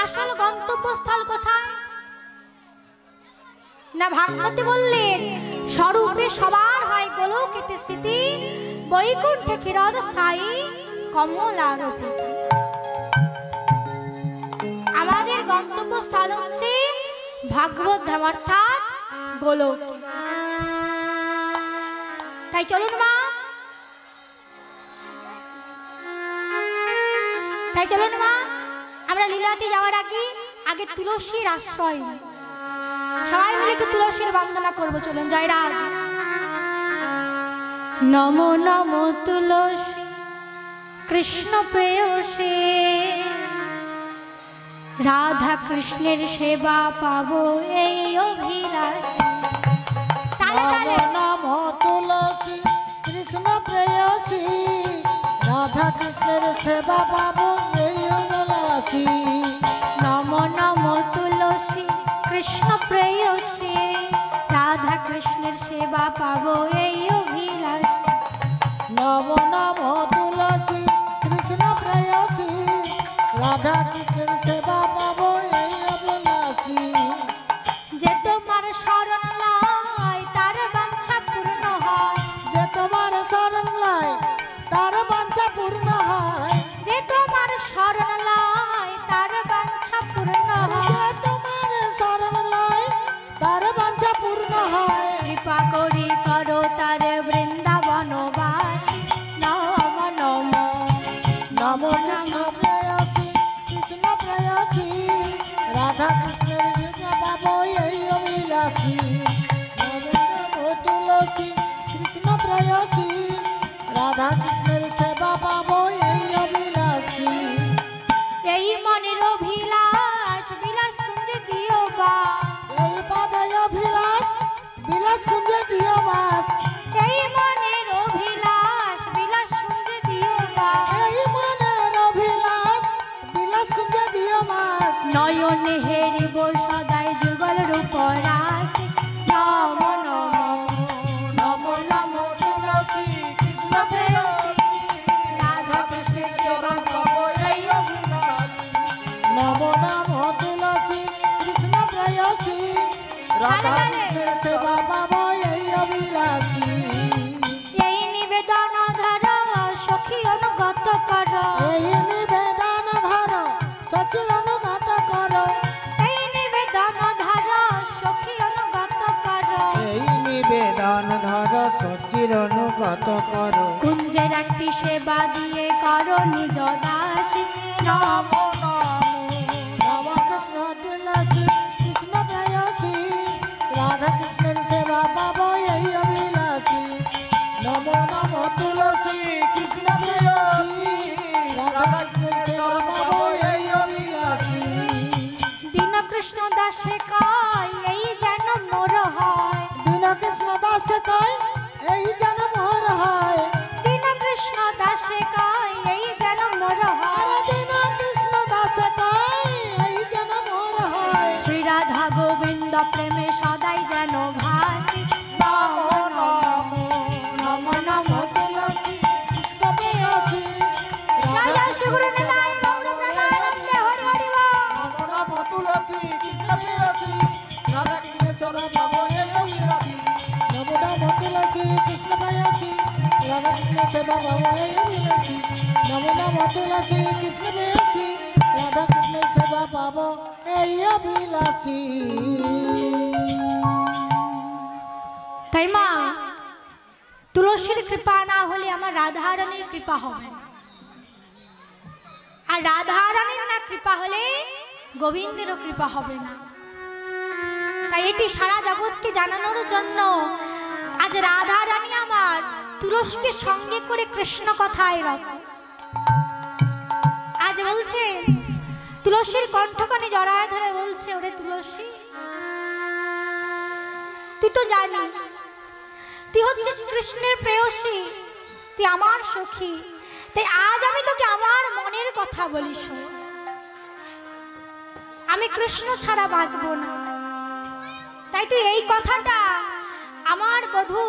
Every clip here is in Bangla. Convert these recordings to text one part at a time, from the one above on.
আসল গন্তব্যস্থল কোথায়? না ভাগবতে বললেন স্বরূপে সবার হয় গোলকেতে স্থিতি, বৈকুণ্ঠে ক্ষীরদ স্থায়ী কমলার প্রতি। আমাদের গন্তব্যস্থল হচ্ছে ভাগবত ধাম অর্থাৎ গোলক। তাই চলুন মা, তাই চলুন মা, আমরা লীলাতে যাওয়ার আগে তুলসীর আশ্রয় সবাই মিলে একটু তুলসীর বন্দনা করবো। চলুন জয় রাধা। নমো নমো তুলসী কৃষ্ণ প্রেয়সী, রাধা কৃষ্ণের সেবা পাবো এই অভিলাষে। নমো নমো তুলসী কৃষ্ণ প্রেয়সী, রাধা কৃষ্ণের সেবা পাবো এই অভিলাষী। নমো নমো তুলসী কৃষ্ণ প্রেয়সী, রাধা কৃষ্ণের সেবা পাবো এই অভিলাষে। নমো নমো তুলসী কৃষ্ণ প্রেয়সী, রাধা কৃষ্ণের সেবা পাবো এই অভিলাষী। যে তোমার শরণ লয় তার বাঞ্ছা পূর্ণ হয়, যে তোমার শরণ লয় তার বাঞ্ছা পূর্ণ হয়, যে তোমার শরণ লয় তার বাঞ্ছা পূর্ণ হয়, যে তোমার শরণ লয় তার বাঞ্ছা পূর্ণ হয়। কৃপা করি করো তার বৃন্দাবনবাসী। নম নম নমো কৃষ্ণ প্রেয়সী কৃষ্ণ প্রেয়সী, রাধা কৃষ্ণের সেবা পাবো এই অভিলাষী। নমো নমো তুলসী কৃষ্ণ প্রেয়সী, রাধা কৃষ্ণের সেবা পাবো এই অভিলাষী। এই মনের অভিলাষ বিলাস কুঞ্জে দিও বাস, এই পদে অভিলাষ বিলাস কুঞ্জে দিও বাস, এই মনের অভিলাষ বিলাস কুঞ্জে দিও বাস, এই মনের অভিলাষ বিলাস কুঞ্জে দিও বাস। নয়নে হেরিব সদাই যুগল রূপ রাশি। নম নম নমো নমো তুলসী কৃষ্ণ প্রেয়সী, রাধা কৃষ্ণের সেবা পাবো এই অভিলাষী। নমো নমো তুলসী কৃষ্ণ প্রেয়সী, রাধা কৃষ্ণের সেবা পাবো এই অভিলাষী। এই নিবেদন ধর সখী অনুগত কর, এই নিবেদন ধর সচির অনুগত করো, এই নিবেদন ধর সখী অনুগত কর, এই নিবেদন ধর সচির অনুগত করো। কুঞ্জের একটি সেবা দিয়ে কর নিজ দাসী। নম নমো কৃষ্ণ তুলসী কৃষ্ণ প্রেয়সী, রাধা কৃষ্ণের সেবা পাবো এই অভিলাষী। নমো নমো তুলসী কৃষ্ণ প্রেয়সী, রাধা কৃষ্ণের সেবা পাবো এই অভিলাষী। দীন কৃষ্ণ দাসে কয় এই যেন মোর হয়, দীন কৃষ্ণ দাস কয় এই যেন মোর হয়, দীন কৃষ্ণ দাসে কয় এই যেন মোর হয়, আরে দীন কৃষ্ণ দাস কয় এই যেন মোর হয়। শ্রী রাধা গোবিন্দ প্রেমে সদাই যেন ভাসি। নমো নমো নমো নমো তুলসী কৃষ্ণ প্রেয়সী, জয় জয় শ্রী গুরু নিতাই গৌর প্রেমানন্দে হরি হরি বল। নমো নমো তুলসী কৃষ্ণ প্রেয়সী, রাধা কৃষ্ণের সেবা পাবো এই অভিলাষী। নমো নমো তুলসী কৃষ্ণ প্রেয়সী, রাধা কৃষ্ণের সেবা পাবো এই অভিলাষী। নমো নমো তুলসী কৃষ্ণ প্রেয়সী, রাধা কৃষ্ণের সেবা পাবো এই অভিলাষী। তাই মা, তুলসীর কৃপা না হলে আমার রাধারানীর কৃপা হবে না, আর রাধারানীর না কৃপা হলে গোবিন্দেরও কৃপা হবে না। তাই এটি সারা জগৎকে জানানোর জন্য আজ রাধারানী আমার তুলসীকে সঙ্গে করে কৃষ্ণ কথায় রত। আজ বলছে তুলসীর কণ্ঠকানে জড়ায় ধরে বলছে, ওরে তুলসী, তুই তো জানিস তুই হচ্ছিস কৃষ্ণের প্রেয়সী, তুই আমার সখী, তাই আজ আমি তোকে আমার মনের কথা বলি শোন। আমি কৃষ্ণ ছাড়া বাঁচবো না, তাই তুই এই কথাটা আমার বধূ,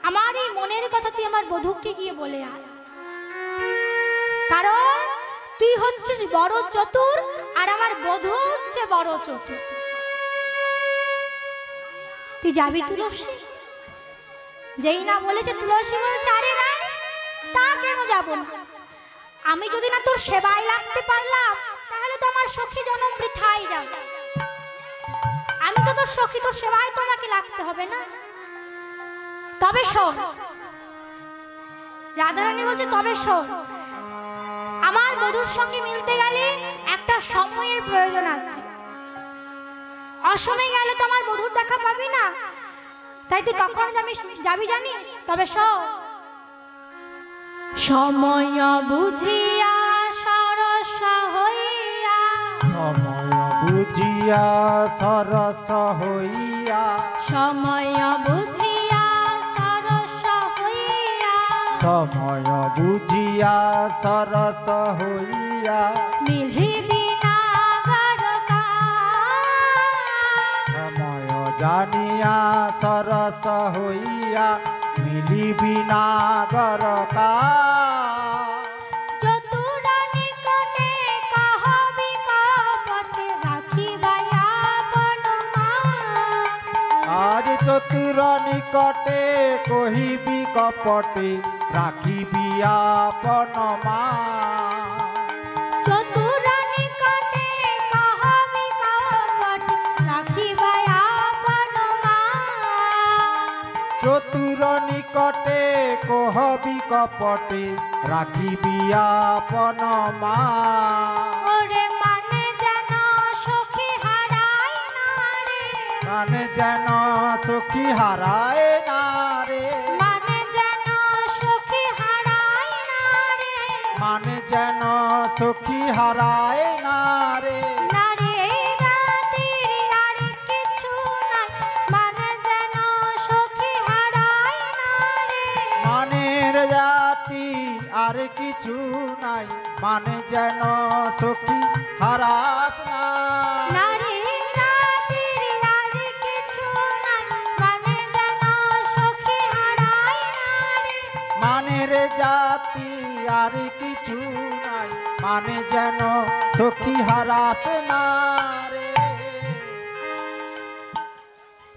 আমার এই মনের কথা তুই আমার বধূকে গিয়ে বলে আয়, কারণ তুই হচ্ছিস বড় চতুর আর আর আমার বধূ হচ্ছে বড় চতুর। তুই যাবি তুলসী? যেই না বলেছে তুলসী বলছে আরে না, তা কেন যাব না? আমি যদি না তোর সেবায় লাগতে পারলাম তাহলে তো আমার সখী জনম বৃথাই যাবে। আমি তো তোর সখী, তোর সেবায় তোমাকে লাগতে হবে না। তবে শোন, রাধারানী বলছে তবে শোন, আমার বধূর সঙ্গে মিলতে গেলে একটা সময়ের প্রয়োজন আছে। অসময়ে গেলে তো আমার বধূর দেখা পাবি না। তাই তুই কখন যাবি জানিস? তবে শোন, সময় বুঝিয়া সরস হইয়া, সময় বুঝিয়া সরস হইয়া, সময় বুঝিয়া সরস হইয়া, সময় বুঝিয়া সরস হইয়া, মিলিবি না গরকা, সময় জানিয়া সরস হইয়া, মিলিবি না গরকা। চতুর নিকটে কহবি কপটে রাখিবাই আপন মা। আজ চতুর নিকটে কহিবি কপটে রাখিবি আপন মা। চতুর নিকটে কহবি কপটে রাখিবাই আপন মা। চতুর নিকটে কহবি কপটে রাখিবি আপন মা। ওরে মানে যেন সখী হারাই না রে, মানে যেন সখী হারায় না রে, মানে যেন সখী হারাই না রে, মানে যেন সখী হারায় না রে। নারে জাতির আর কিছু নাই, মানে যেন সখী হারাই না রে। মানের জাতি আর কিছু নাই, মানে যেন সখী হারাস না। নারে জাতির আর কিছু নাই, মানে যেন সখী হারাই না রে। মানের জাতি আর কিছু নাই, মানে যেন সখী হারাস না রে।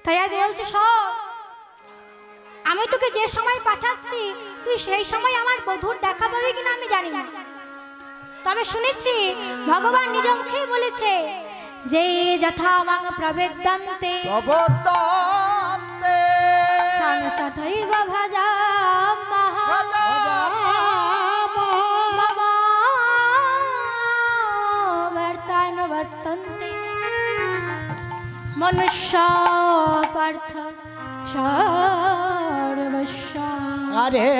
তাই আজ বলছে শোন, আমি তোকে যে সময় পাঠাচ্ছি তুই সেই সময় আমার বধূর দেখা পাবি কিনা আমি জানি না। তবে শুনেছি ভগবান নিজ মুখেই বলেছে যে যথা মাং প্রবেদ্যন্তে প্রবর্তন্তে সংসথৈব ভজাম্যহমর্তানুবর্তন্তে মনুষ্য পার্থ সর্বস্ব। আরে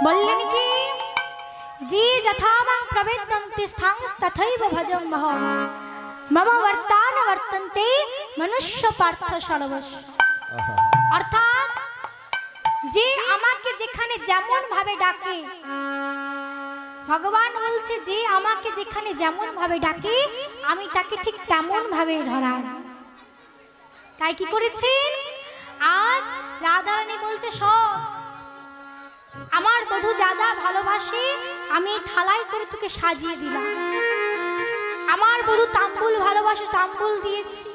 বললেন কি জি যথা মাং প্রবেদ্যন্তে স্থাংস্তথৈব ভজম্যহম মম বর্তান বর্তন্তে মনুষ্য পার্থ সর্বস্ব। অর্থাৎ যে আমাকে যেখানে যেমন ভাবে ডাকে, ভগবান বলছে যে আমাকে যেখানে যেমন ভাবে ডাকে আমি তাকে ঠিক তেমন ভাবে ধরাই। তাই কি করেছেন আজ রাধারানী বলছে সব আমার বধূ যা যা ভালোবাসে আমি থালায় করে তোকে সাজিয়ে দিলাম। আমার বধূ তাম্বুল ভালোবাসে, তাম্বুল দিয়েছি।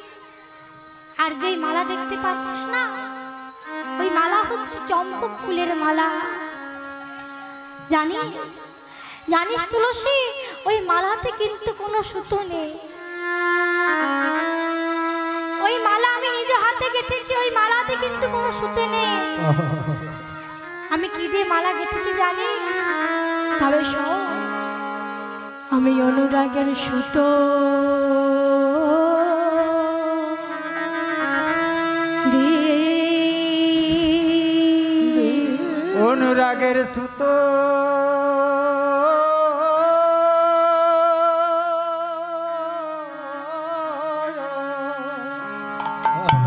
আর যেই মালা দেখতে পাচ্ছিস না, ওই মালা হচ্ছে চম্পক ফুলের মালা। জানিস জানিস তুলসী, ওই মালাতে কিন্তু কোনো সুতো নেই। ওই মালা আমি নিজ হাতে গেঁথেছি, ওই মালাতে কিন্তু কোনো সুতো নেই। আমি কি দিয়ে মালা গেঁথেছি জানিস? তবে শোন, আমি অনুরাগের সুতো দিয়ে, অনুরাগের সুতো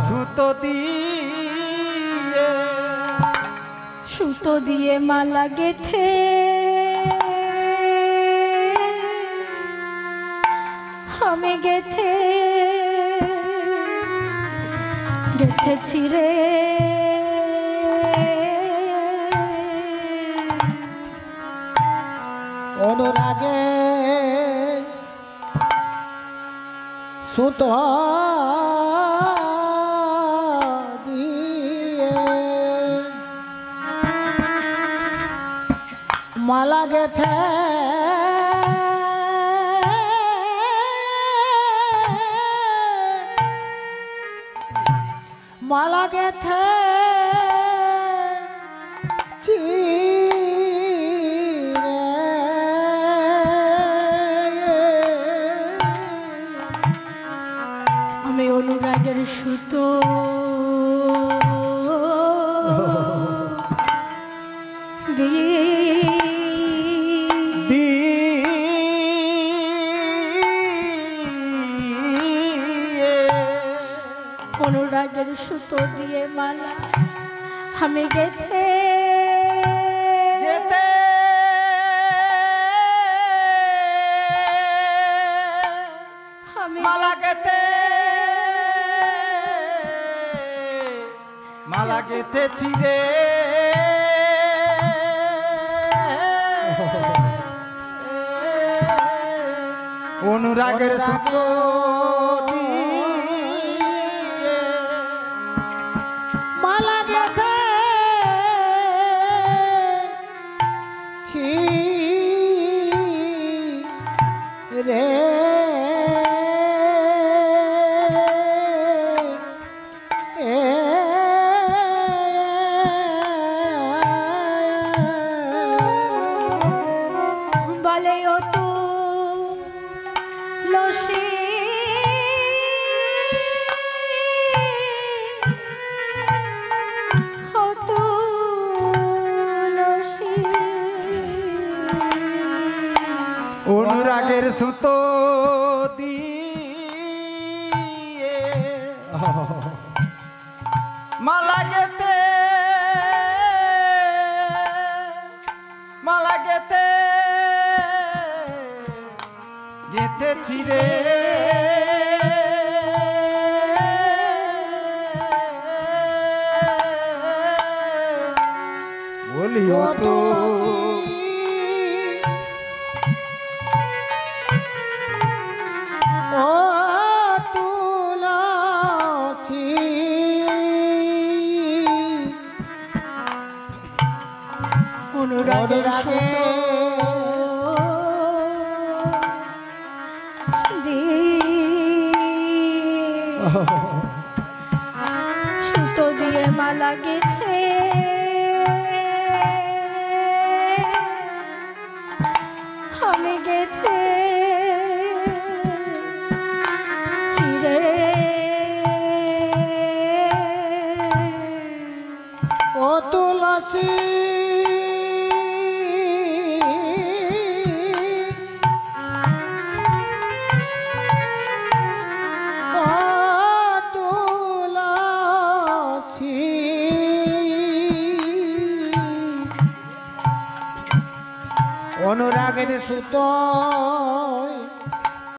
সুতো দিয়ে, সুতো দিয়ে মালা গেথে আমি গেথেছি রে অনুরাগে সুত দিয়ে মালা গেথে মালা গেথে আমি অনুরাগের সুতো অনুরাগের সুতো দিয়ে মালা আমি গেথে মালা গেতে মালা গেতেছি রে অনুরাগের সুতো মালা গেথে রে বলে ও তো লসি ও তো লসি অনুরাগের সুতো দিয়ে মালা গেতে মালা গেতে গেতেছি রে বলিও তো ও তুলসী অনুরাগের অনুরাগে সুতো দিয়ে মালা গেথে আমি গেথে চিরে ও তুলসী ও তুলসী অনুরাগের সুতো